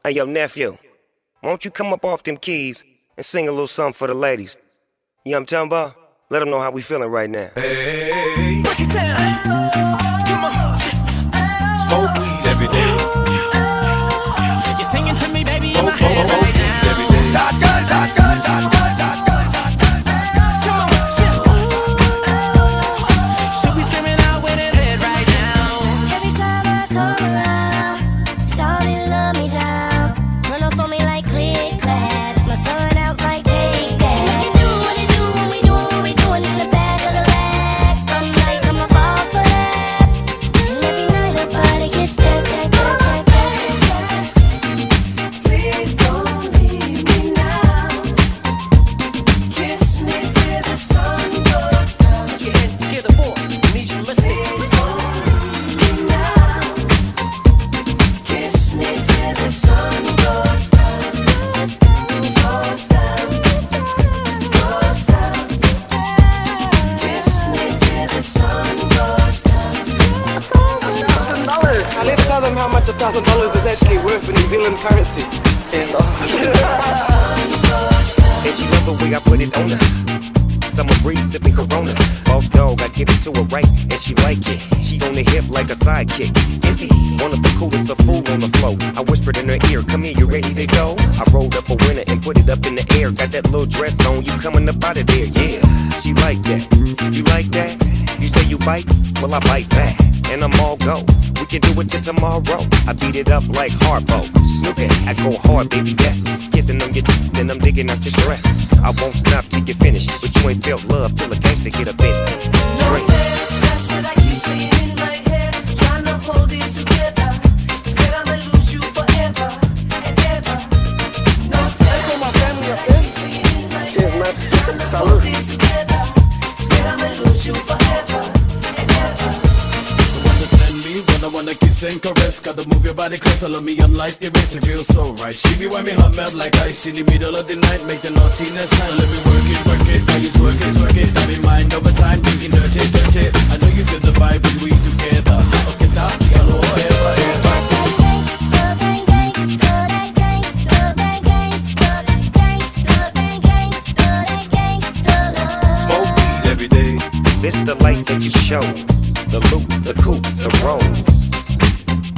Hey, yo, nephew, why don't you come up off them keys and sing a little something for the ladies? You know what I'm talking about? Let them know how we feeling right now. Hey, break it down. Come on. smoke weed every day. You're singing to me, baby, in Smoke my head right now. every day. Shotgun, shotgun, shotgun, shotgun, shotgun, shotgun. Come on, should be screaming out with it head right now. Every time I come around, shawty love me down. Run up on me like click clack, my throw it out like take that. She make it do what it do when we doing what we doing in the back of the lag. I'm like, I'm a ball for that. And every night her body gets jacked, jacked, jacked, jacked. Please don't leave me now. Kiss me till the sun goes down. Put your hands together, boy. I need you listening. Kiss me till the sun goes down, goes down, goes down, goes down. Kiss me till the sun goes down. $1,000. Now let's tell them how much $1,000 is actually worth in New Zealand currency. And she love the way I put it on her. Summer breeze sipping Corona. Boss dog, I give it to her right, and she like it. She on the hip like a sidekick. Is he one of the coolest, a fool on the flow? I whispered in her ear, come here, you ready to go? I rolled up a winner and put it up in the air. Got that little dress on, you coming up out of there, yeah. She like that. You like that? You say you bite? Well, I bite back, and I'm all go. We can do it till tomorrow. I beat it up like Harpo. Snoop it, I go hard, baby, yes. Kissing on your then I'm digging out your dress. I won't stop till you finish, but you ain't felt love till a gangster get up in it. Drink. That's what I keep saying in my head, trying to hold it together. Instead I'ma lose you forever and ever. No Let's go, my family up there. Cheers, man. Salute. Instead I'ma lose you forever and ever. So understand me when I wanna kiss and caress. Gotta move your body closer, love me unlike erase. It feels so right. She be when me hot melt like ice in the middle of the night. Make the naughtiness high. Let me work it, work it. How you twerk it, twerk it. I be mind over time, thinking dirty, dirty. I know you feel the vibe when we together. Okay, top, yellow, ever, ever. Smoke weed every day. This the life that you show. The loop, the coupe, the roll.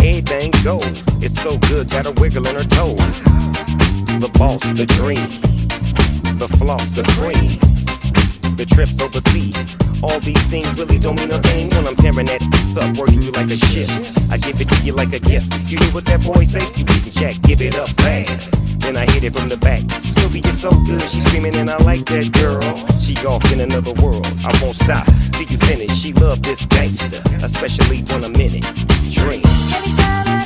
Anything goes. It's so good, got a wiggle in her toes. The boss, the dream. The floss, the cream. The trips overseas. All these things really don't mean a thing when I'm tearing that up, working you like a ship. I give it to you like a gift. You hear what that boy say? You getting jacked, give it up fast. Then I hit it from the back. Sylvia, you're so good, she's screaming and I like that girl. She off in another world. I won't stop till you finish. She love this gangster, especially when I'm in it. Dream. Every time I